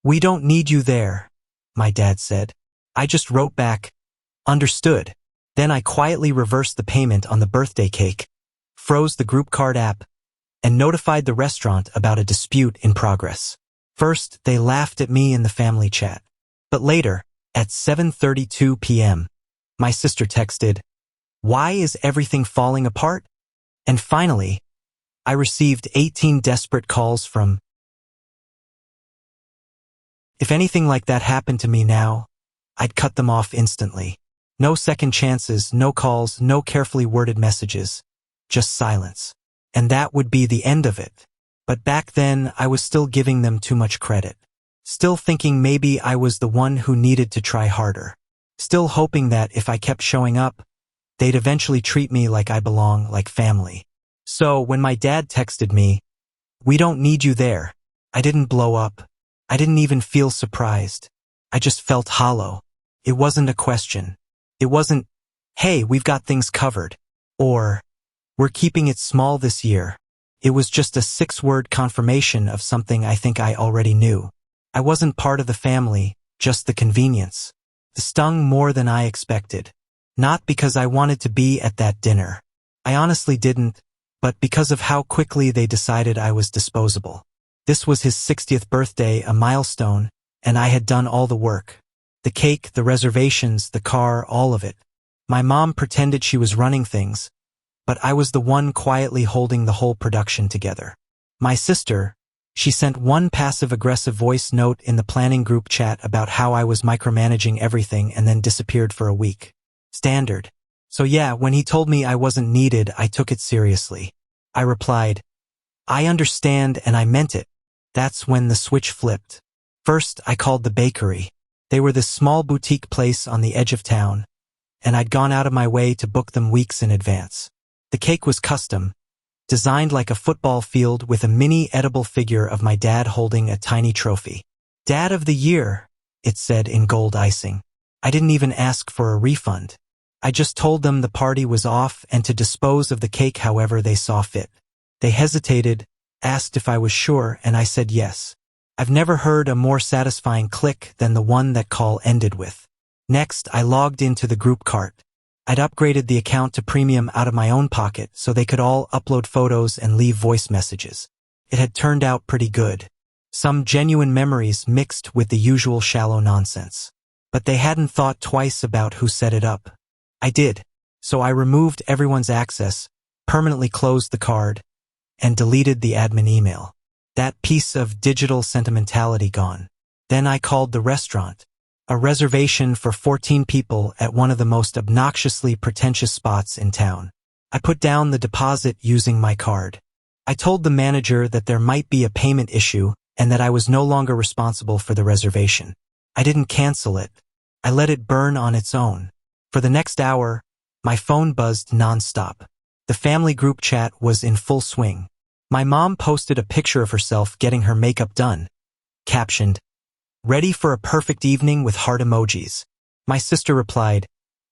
"We don't need you there," my dad said. I just wrote back, "Understood." Then I quietly reversed the payment on the birthday cake, froze the GroupCard app, and notified the restaurant about a dispute in progress. First, they laughed at me in the family chat. But later, at 7:32 p.m., my sister texted, "Why is everything falling apart?" And finally, I received 18 desperate calls from. If anything like that happened to me now, I'd cut them off instantly. No second chances, no calls, no carefully worded messages, just silence. And that would be the end of it. But back then, I was still giving them too much credit. Still thinking maybe I was the one who needed to try harder. Still hoping that if I kept showing up, they'd eventually treat me like I belong, like family. So when my dad texted me, "We don't need you there," I didn't blow up. I didn't even feel surprised. I just felt hollow. It wasn't a question. It wasn't, "Hey, we've got things covered," or "We're keeping it small this year." It was just a 6-word confirmation of something I think I already knew. I wasn't part of the family, just the convenience. It stung more than I expected. Not because I wanted to be at that dinner. I honestly didn't, but because of how quickly they decided I was disposable. This was his 60th birthday, a milestone, and I had done all the work. The cake, the reservations, the car, all of it. My mom pretended she was running things, but I was the one quietly holding the whole production together. My sister, she sent one passive-aggressive voice note in the planning group chat about how I was micromanaging everything and then disappeared for a week. Standard. So yeah, when he told me I wasn't needed, I took it seriously. I replied, "I understand, and I meant it." That's when the switch flipped. First, I called the bakery. They were this small boutique place on the edge of town, and I'd gone out of my way to book them weeks in advance. The cake was custom, designed like a football field with a mini edible figure of my dad holding a tiny trophy. "Dad of the Year," it said in gold icing. I didn't even ask for a refund. I just told them the party was off and to dispose of the cake however they saw fit. They hesitated, asked if I was sure, and I said yes. I've never heard a more satisfying click than the one that call ended with. Next, I logged into the GroupCard. I'd upgraded the account to premium out of my own pocket so they could all upload photos and leave voice messages. It had turned out pretty good. Some genuine memories mixed with the usual shallow nonsense. But they hadn't thought twice about who set it up. I did. So I removed everyone's access, permanently closed the card, and deleted the admin email. That piece of digital sentimentality gone. Then I called the restaurant. A reservation for 14 people at one of the most obnoxiously pretentious spots in town. I put down the deposit using my card. I told the manager that there might be a payment issue and that I was no longer responsible for the reservation. I didn't cancel it. I let it burn on its own. For the next hour, my phone buzzed nonstop. The family group chat was in full swing. My mom posted a picture of herself getting her makeup done, captioned, "Ready for a perfect evening with heart emojis." My sister replied,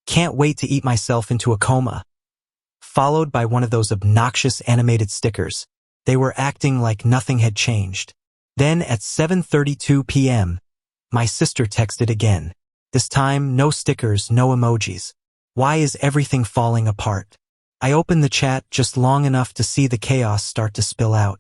"Can't wait to eat myself into a coma," followed by one of those obnoxious animated stickers. They were acting like nothing had changed. Then at 7:32 p.m., my sister texted again. This time, no stickers, no emojis. "Why is everything falling apart?" I opened the chat just long enough to see the chaos start to spill out.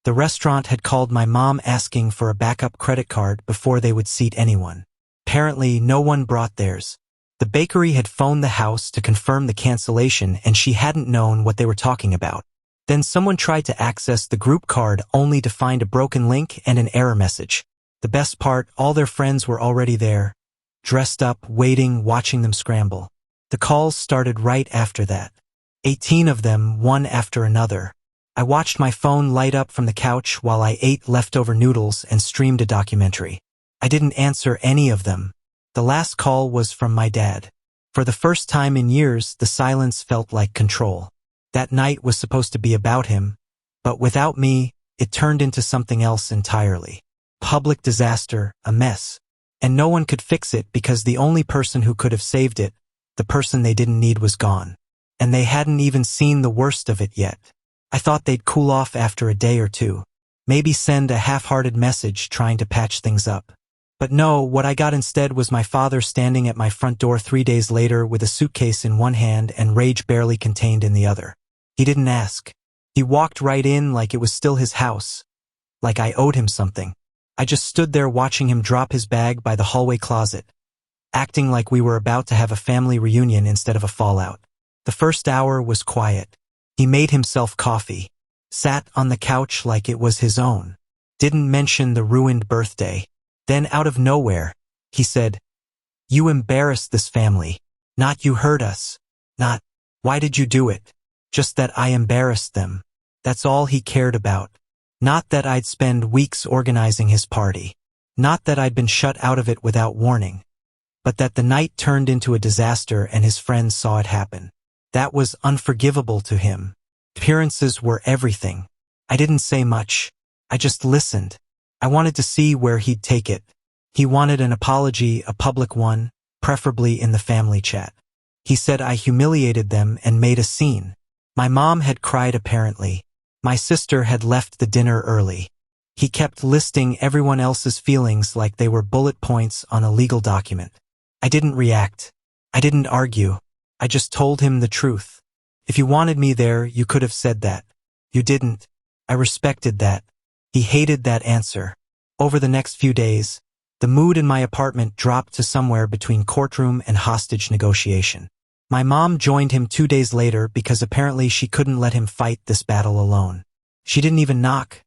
The restaurant had called my mom asking for a backup credit card before they would seat anyone. Apparently, no one brought theirs. The bakery had phoned the house to confirm the cancellation and she hadn't known what they were talking about. Then someone tried to access the GroupCard only to find a broken link and an error message. The best part, all their friends were already there, dressed up, waiting, watching them scramble. The calls started right after that. 18 of them, one after another. I watched my phone light up from the couch while I ate leftover noodles and streamed a documentary. I didn't answer any of them. The last call was from my dad. For the first time in years, the silence felt like control. That night was supposed to be about him, but without me, it turned into something else entirely. Public disaster, a mess. And no one could fix it because the only person who could have saved it, the person they didn't need, was gone. And they hadn't even seen the worst of it yet. I thought they'd cool off after a day or two. Maybe send a half-hearted message trying to patch things up. But no, what I got instead was my father standing at my front door 3 days later with a suitcase in one hand and rage barely contained in the other. He didn't ask. He walked right in like it was still his house, like I owed him something. I just stood there watching him drop his bag by the hallway closet, acting like we were about to have a family reunion instead of a fallout. The first hour was quiet. He made himself coffee, sat on the couch like it was his own, didn't mention the ruined birthday. Then out of nowhere, he said, "You embarrassed this family. Not you hurt us. Not, why did you do it? Just that I embarrassed them." That's all he cared about. Not that I'd spend weeks organizing his party. Not that I'd been shut out of it without warning. But that the night turned into a disaster and his friends saw it happen. That was unforgivable to him. Appearances were everything. I didn't say much. I just listened. I wanted to see where he'd take it. He wanted an apology, a public one, preferably in the family chat. He said I humiliated them and made a scene. My mom had cried apparently. My sister had left the dinner early. He kept listing everyone else's feelings like they were bullet points on a legal document. I didn't react. I didn't argue. I just told him the truth. If you wanted me there, you could have said that. You didn't. I respected that. He hated that answer. Over the next few days, the mood in my apartment dropped to somewhere between courtroom and hostage negotiation. My mom joined him 2 days later because apparently she couldn't let him fight this battle alone. She didn't even knock,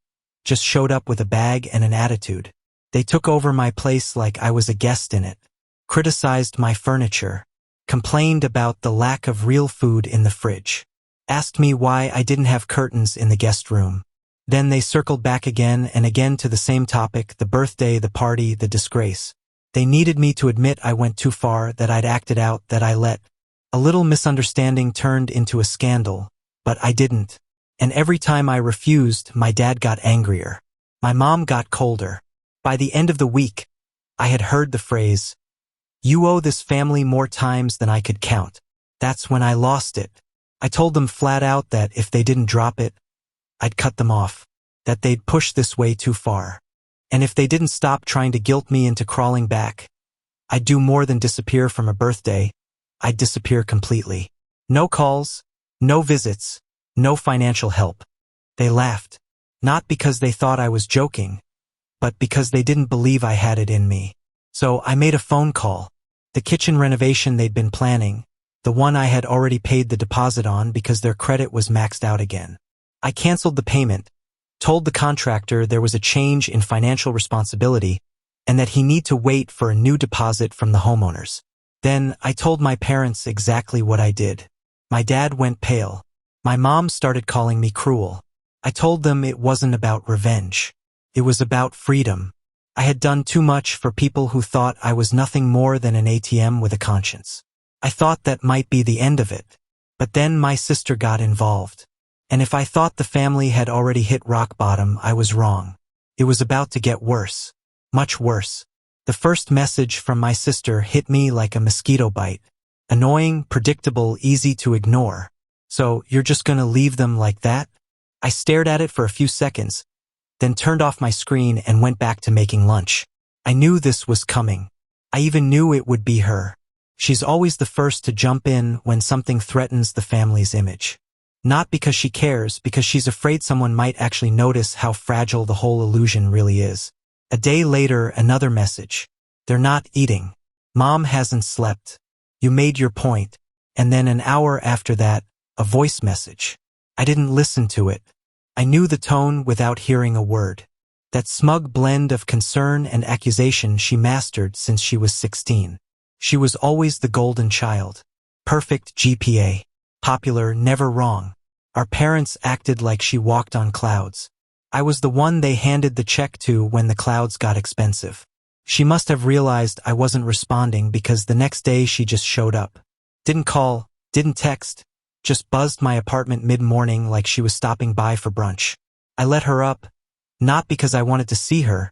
just showed up with a bag and an attitude. They took over my place like I was a guest in it, criticized my furniture, complained about the lack of real food in the fridge, asked me why I didn't have curtains in the guest room. Then they circled back again and again to the same topic, the birthday, the party, the disgrace. They needed me to admit I went too far, that I'd acted out, that I let a little misunderstanding turned into a scandal, but I didn't. And every time I refused, my dad got angrier. My mom got colder. By the end of the week, I had heard the phrase, "You owe this family more times than I could count." That's when I lost it. I told them flat out that if they didn't drop it, I'd cut them off, that they'd pushed this way too far. And if they didn't stop trying to guilt me into crawling back, I'd do more than disappear from a birthday. I'd disappear completely. No calls, no visits, no financial help. They laughed, not because they thought I was joking, but because they didn't believe I had it in me. So I made a phone call. The kitchen renovation they'd been planning, the one I had already paid the deposit on because their credit was maxed out again. I canceled the payment, told the contractor there was a change in financial responsibility and that he need to wait for a new deposit from the homeowners. Then I told my parents exactly what I did. My dad went pale. My mom started calling me cruel. I told them it wasn't about revenge. It was about freedom. I had done too much for people who thought I was nothing more than an ATM with a conscience. I thought that might be the end of it. But then my sister got involved. And if I thought the family had already hit rock bottom, I was wrong. It was about to get worse. Much worse. The first message from my sister hit me like a mosquito bite. Annoying, predictable, easy to ignore. "So, you're just gonna leave them like that?" I stared at it for a few seconds, then turned off my screen and went back to making lunch. I knew this was coming. I even knew it would be her. She's always the first to jump in when something threatens the family's image. Not because she cares, because she's afraid someone might actually notice how fragile the whole illusion really is. A day later, another message. "They're not eating. Mom hasn't slept. You made your point." And then an hour after that, a voice message. I didn't listen to it. I knew the tone without hearing a word. That smug blend of concern and accusation she mastered since she was 16. She was always the golden child. Perfect GPA. Popular, never wrong. Our parents acted like she walked on clouds. I was the one they handed the check to when the clouds got expensive. She must have realized I wasn't responding because the next day she just showed up. Didn't call, didn't text, just buzzed my apartment mid-morning like she was stopping by for brunch. I let her up, not because I wanted to see her,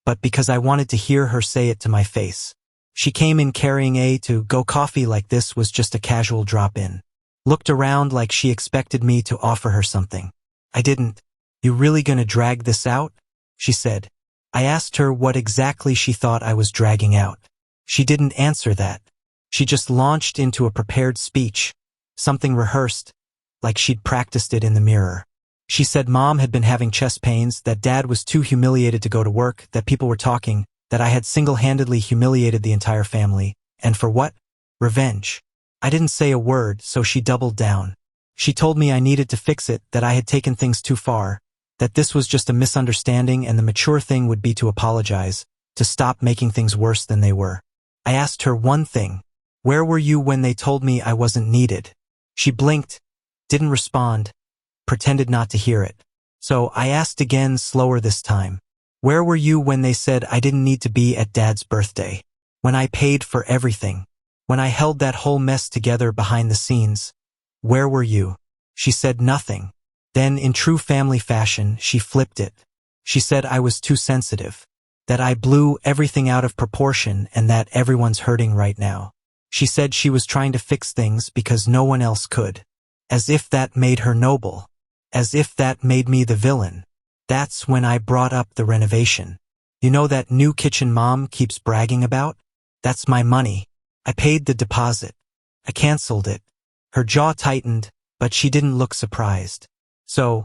but because I wanted to hear her say it to my face. She came in carrying a to-go coffee like this was just a casual drop-in. Looked around like she expected me to offer her something. I didn't. "You really gonna drag this out?" she said. I asked her what exactly she thought I was dragging out. She didn't answer that. She just launched into a prepared speech, something rehearsed, like she'd practiced it in the mirror. She said Mom had been having chest pains, that Dad was too humiliated to go to work, that people were talking, that I had single-handedly humiliated the entire family. And for what? Revenge. I didn't say a word, so she doubled down. She told me I needed to fix it, that I had taken things too far, that this was just a misunderstanding and the mature thing would be to apologize, to stop making things worse than they were. I asked her one thing. Where were you when they told me I wasn't needed? She blinked, didn't respond, pretended not to hear it. So I asked again, slower this time. Where were you when they said I didn't need to be at Dad's birthday? When I paid for everything? When I held that whole mess together behind the scenes? Where were you? She said nothing. Then, in true family fashion, she flipped it. She said I was too sensitive, that I blew everything out of proportion and that everyone's hurting right now. She said she was trying to fix things because no one else could. As if that made her noble. As if that made me the villain. That's when I brought up the renovation. You know that new kitchen Mom keeps bragging about? That's my money. I paid the deposit. I canceled it. Her jaw tightened, but she didn't look surprised. So,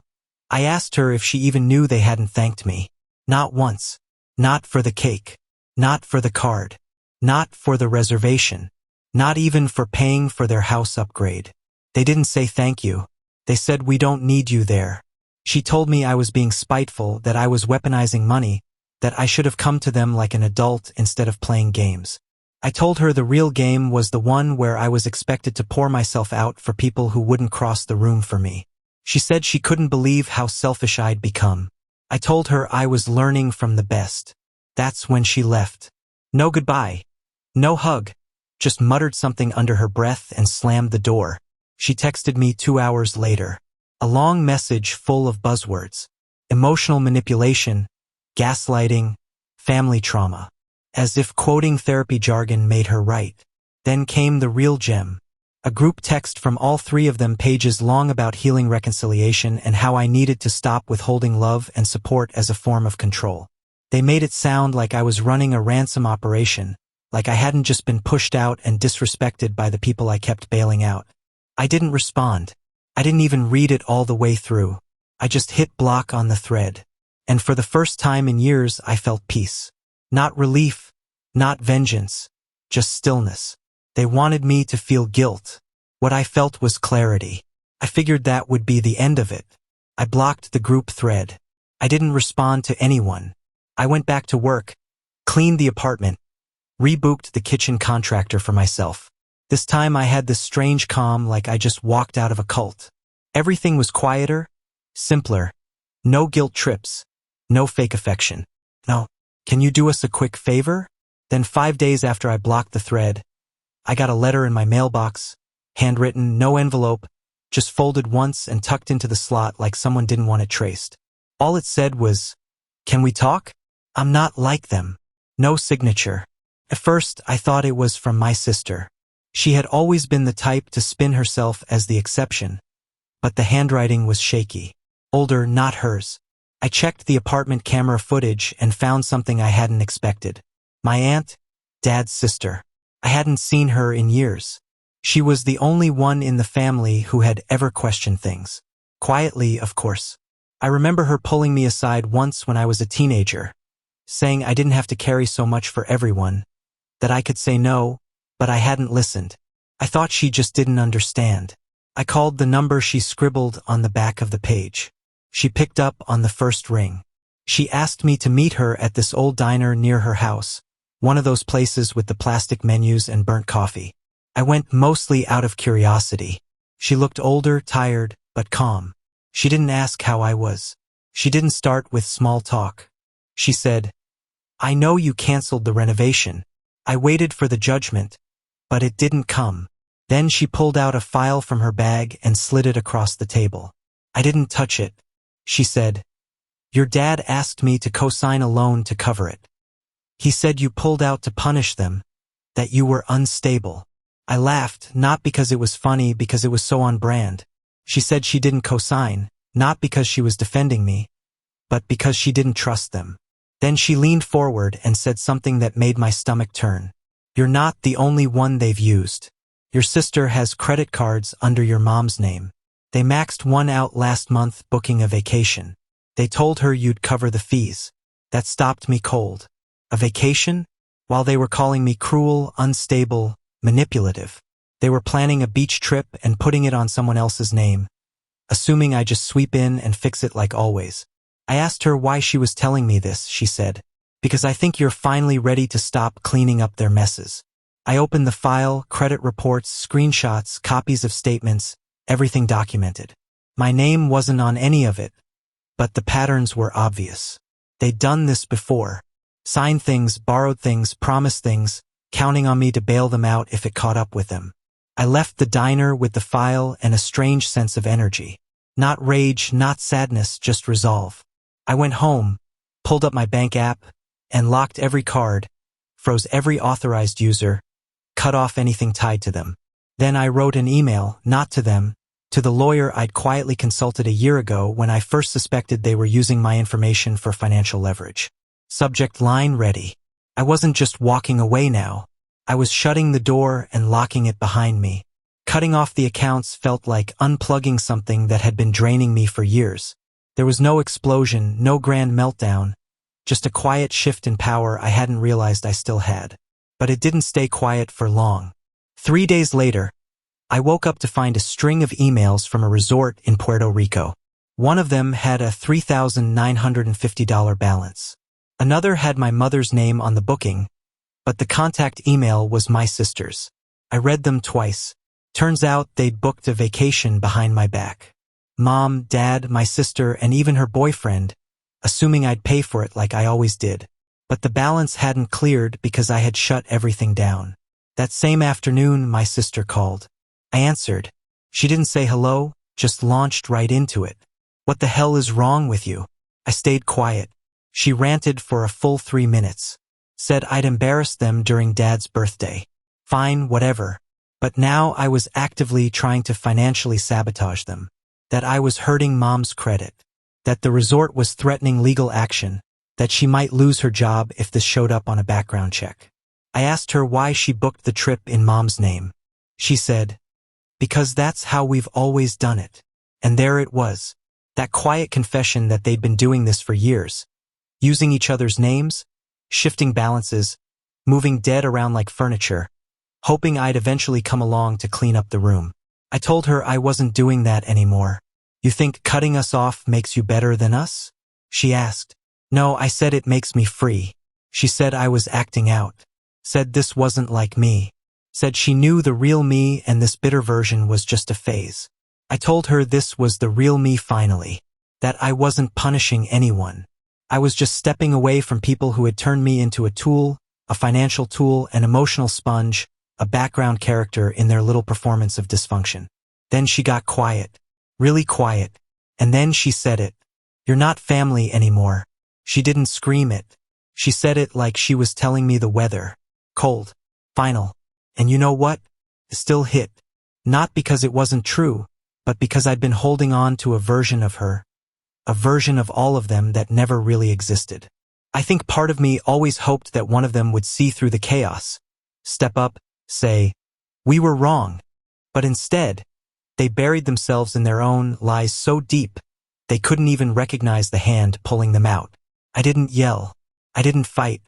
I asked her if she even knew they hadn't thanked me. Not once. Not for the cake. Not for the card. Not for the reservation. Not even for paying for their house upgrade. They didn't say thank you. They said we don't need you there. She told me I was being spiteful, that I was weaponizing money, that I should have come to them like an adult instead of playing games. I told her the real game was the one where I was expected to pour myself out for people who wouldn't cross the room for me. She said she couldn't believe how selfish I'd become. I told her I was learning from the best. That's when she left. No goodbye. No hug. Just muttered something under her breath and slammed the door. She texted me 2 hours later. A long message full of buzzwords. Emotional manipulation, gaslighting, family trauma. As if quoting therapy jargon made her right. Then came the real gem. A group text from all 3 of them, pages long, about healing reconciliation and how I needed to stop withholding love and support as a form of control. They made it sound like I was running a ransom operation, like I hadn't just been pushed out and disrespected by the people I kept bailing out. I didn't respond. I didn't even read it all the way through. I just hit block on the thread. And for the first time in years, I felt peace. Not relief, not vengeance, just stillness. They wanted me to feel guilt. What I felt was clarity. I figured that would be the end of it. I blocked the group thread. I didn't respond to anyone. I went back to work, cleaned the apartment, rebooked the kitchen contractor for myself. This time I had this strange calm, like I just walked out of a cult. Everything was quieter, simpler. No guilt trips. No fake affection. No. Can you do us a quick favor? Then 5 days after I blocked the thread, I got a letter in my mailbox, handwritten, no envelope, just folded once and tucked into the slot like someone didn't want it traced. All it said was, "Can we talk? I'm not like them." No signature. At first, I thought it was from my sister. She had always been the type to spin herself as the exception, but the handwriting was shaky. Older, not hers. I checked the apartment camera footage and found something I hadn't expected. My aunt, Dad's sister. I hadn't seen her in years. She was the only one in the family who had ever questioned things. Quietly, of course. I remember her pulling me aside once when I was a teenager, saying I didn't have to carry so much for everyone, that I could say no, but I hadn't listened. I thought she just didn't understand. I called the number she scribbled on the back of the page. She picked up on the first ring. She asked me to meet her at this old diner near her house, one of those places with the plastic menus and burnt coffee. I went mostly out of curiosity. She looked older, tired, but calm. She didn't ask how I was. She didn't start with small talk. She said, "I know you canceled the renovation. I waited for the judgment, but it didn't come." Then she pulled out a file from her bag and slid it across the table. I didn't touch it. She said, "Your dad asked me to co-sign a loan to cover it. He said you pulled out to punish them, that you were unstable." I laughed, not because it was funny, because it was so on brand. She said she didn't co-sign, not because she was defending me, but because she didn't trust them. Then she leaned forward and said something that made my stomach turn. "You're not the only one they've used. Your sister has credit cards under your mom's name. They maxed one out last month booking a vacation. They told her you'd cover the fees." That stopped me cold. A vacation? While they were calling me cruel, unstable, manipulative. They were planning a beach trip and putting it on someone else's name, assuming I just sweep in and fix it like always. I asked her why she was telling me this. She said, "Because I think you're finally ready to stop cleaning up their messes." I opened the file, credit reports, screenshots, copies of statements, everything documented. My name wasn't on any of it, but the patterns were obvious. They'd done this before. Signed things, borrowed things, promised things, counting on me to bail them out if it caught up with them. I left the diner with the file and a strange sense of energy. Not rage, not sadness, just resolve. I went home, pulled up my bank app, and locked every card, froze every authorized user, cut off anything tied to them. Then I wrote an email, not to them, to the lawyer I'd quietly consulted a year ago when I first suspected they were using my information for financial leverage. Subject line ready. I wasn't just walking away now. I was shutting the door and locking it behind me. Cutting off the accounts felt like unplugging something that had been draining me for years. There was no explosion, no grand meltdown, just a quiet shift in power I hadn't realized I still had. But it didn't stay quiet for long. 3 days later, I woke up to find a string of emails from a resort in Puerto Rico. One of them had a $3,950 balance. Another had my mother's name on the booking, but the contact email was my sister's. I read them twice. Turns out they'd booked a vacation behind my back. Mom, Dad, my sister, and even her boyfriend, assuming I'd pay for it like I always did. But the balance hadn't cleared because I had shut everything down. That same afternoon, my sister called. I answered. She didn't say hello, just launched right into it. "What the hell is wrong with you?" I stayed quiet. She ranted for a full 3 minutes. Said I'd embarrassed them during Dad's birthday. Fine, whatever. But now I was actively trying to financially sabotage them. That I was hurting Mom's credit. That the resort was threatening legal action. That she might lose her job if this showed up on a background check. I asked her why she booked the trip in Mom's name. She said, "Because that's how we've always done it." And there it was. That quiet confession that they'd been doing this for years. Using each other's names, shifting balances, moving debt around like furniture, hoping I'd eventually come along to clean up the room. I told her I wasn't doing that anymore. "You think cutting us off makes you better than us?" she asked. "No," I said, "it makes me free." She said I was acting out. Said this wasn't like me. Said she knew the real me and this bitter version was just a phase. I told her this was the real me finally. That I wasn't punishing anyone. I was just stepping away from people who had turned me into a tool, a financial tool, an emotional sponge, a background character in their little performance of dysfunction. Then she got quiet. Really quiet. And then she said it. "You're not family anymore." She didn't scream it. She said it like she was telling me the weather. Cold. Final. And you know what? It still hit. Not because it wasn't true, but because I'd been holding on to a version of her. A version of all of them that never really existed. I think part of me always hoped that one of them would see through the chaos, step up, say, "We were wrong." But instead, they buried themselves in their own lies so deep, they couldn't even recognize the hand pulling them out. I didn't yell. I didn't fight.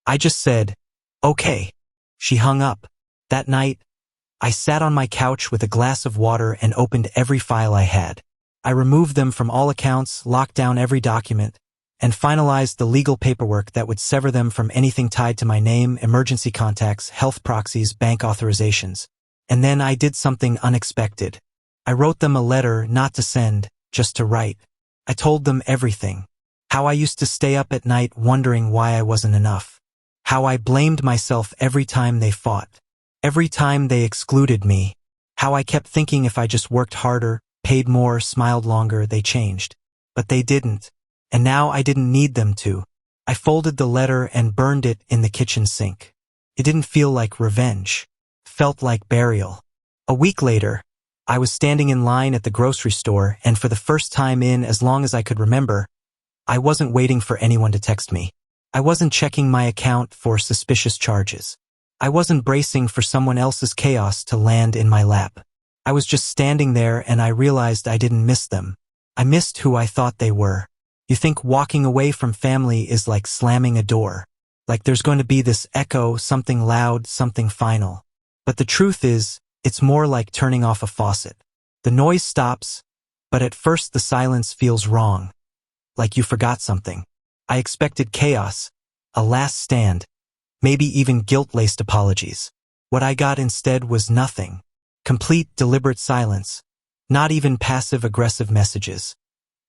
I just said, "Okay." She hung up. That night, I sat on my couch with a glass of water and opened every file I had. I removed them from all accounts, locked down every document, and finalized the legal paperwork that would sever them from anything tied to my name, emergency contacts, health proxies, bank authorizations. And then I did something unexpected. I wrote them a letter not to send, just to write. I told them everything. How I used to stay up at night wondering why I wasn't enough. How I blamed myself every time they fought. Every time they excluded me. How I kept thinking if I just worked harder, paid more, smiled longer, they changed. But they didn't. And now I didn't need them to. I folded the letter and burned it in the kitchen sink. It didn't feel like revenge. It felt like burial. A week later, I was standing in line at the grocery store, and for the first time in as long as I could remember, I wasn't waiting for anyone to text me. I wasn't checking my account for suspicious charges. I wasn't bracing for someone else's chaos to land in my lap. I was just standing there and I realized I didn't miss them. I missed who I thought they were. You think walking away from family is like slamming a door. Like there's going to be this echo, something loud, something final. But the truth is, it's more like turning off a faucet. The noise stops, but at first the silence feels wrong. Like you forgot something. I expected chaos, a last stand, maybe even guilt-laced apologies. What I got instead was nothing. Complete, deliberate silence. Not even passive-aggressive messages.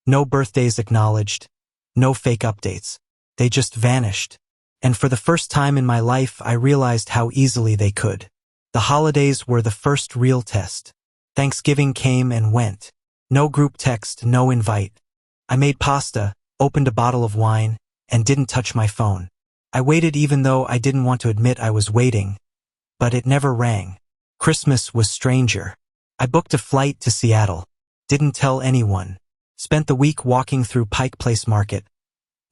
No birthdays acknowledged. No fake updates. They just vanished. And for the first time in my life, I realized how easily they could. The holidays were the first real test. Thanksgiving came and went. No group text, no invite. I made pasta, opened a bottle of wine, and didn't touch my phone. I waited even though I didn't want to admit I was waiting. But it never rang. Christmas was stranger. I booked a flight to Seattle. Didn't tell anyone. Spent the week walking through Pike Place Market.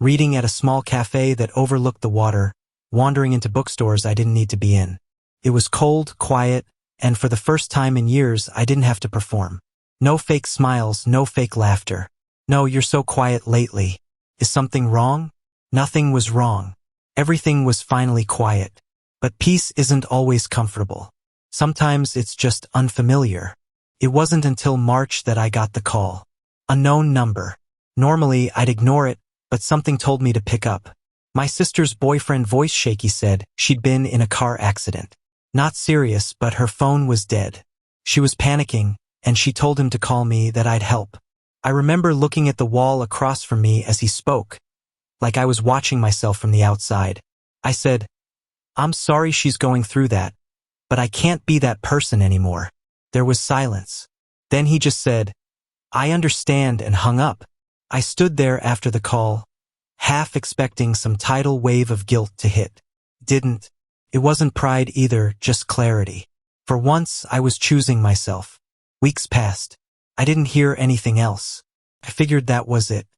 Reading at a small cafe that overlooked the water. Wandering into bookstores I didn't need to be in. It was cold, quiet, and for the first time in years I didn't have to perform. No fake smiles, no fake laughter. No, you're so quiet lately. Is something wrong? Nothing was wrong. Everything was finally quiet. But peace isn't always comfortable. Sometimes it's just unfamiliar. It wasn't until March that I got the call. Unknown number. Normally, I'd ignore it, but something told me to pick up. My sister's boyfriend, voice shaky, said she'd been in a car accident. Not serious, but her phone was dead. She was panicking, and she told him to call me, that I'd help. I remember looking at the wall across from me as he spoke, like I was watching myself from the outside. I said, "I'm sorry she's going through that, but I can't be that person anymore." There was silence. Then he just said, "I understand," and hung up. I stood there after the call, half expecting some tidal wave of guilt to hit. Didn't. It wasn't pride either, just clarity. For once, I was choosing myself. Weeks passed. I didn't hear anything else. I figured that was it.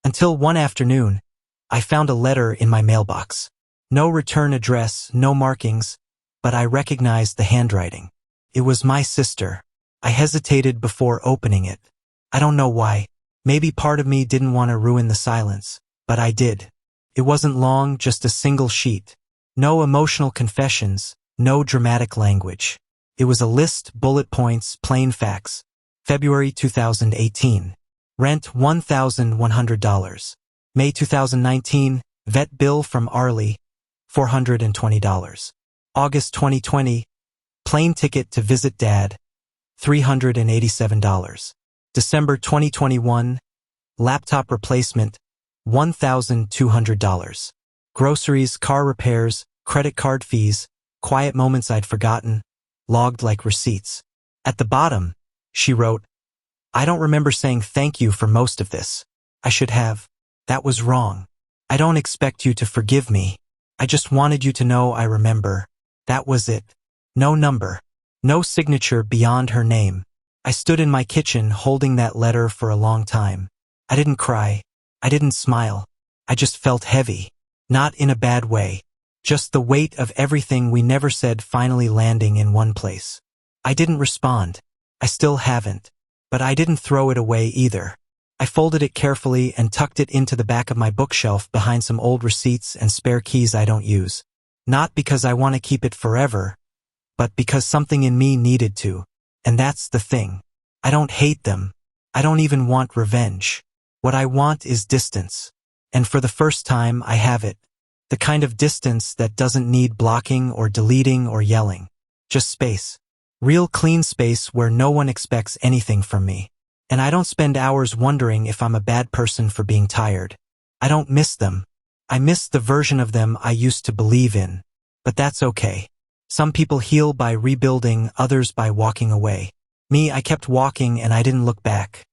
Until one afternoon, I found a letter in my mailbox. No return address, no markings, but I recognized the handwriting. It was my sister. I hesitated before opening it. I don't know why. Maybe part of me didn't want to ruin the silence, but I did. It wasn't long, just a single sheet. No emotional confessions, no dramatic language. It was a list, bullet points, plain facts. February 2018. Rent $1,100. May 2019, vet bill from Arlie, $420. August 2020, plane ticket to visit dad, $387. December 2021, laptop replacement, $1,200. Groceries, car repairs, credit card fees, quiet moments I'd forgotten, logged like receipts. At the bottom, she wrote, "I don't remember saying thank you for most of this. I should have. That was wrong. I don't expect you to forgive me. I just wanted you to know I remember." That was it. No number. No signature beyond her name. I stood in my kitchen holding that letter for a long time. I didn't cry. I didn't smile. I just felt heavy. Not in a bad way. Just the weight of everything we never said finally landing in one place. I didn't respond. I still haven't. But I didn't throw it away either. I folded it carefully and tucked it into the back of my bookshelf behind some old receipts and spare keys I don't use. Not because I want to keep it forever, but because something in me needed to. And that's the thing. I don't hate them. I don't even want revenge. What I want is distance. And for the first time, I have it. The kind of distance that doesn't need blocking or deleting or yelling. Just space. Real clean space where no one expects anything from me. And I don't spend hours wondering if I'm a bad person for being tired. I don't miss them. I miss the version of them I used to believe in. But that's okay. Some people heal by rebuilding, others by walking away. Me, I kept walking and I didn't look back.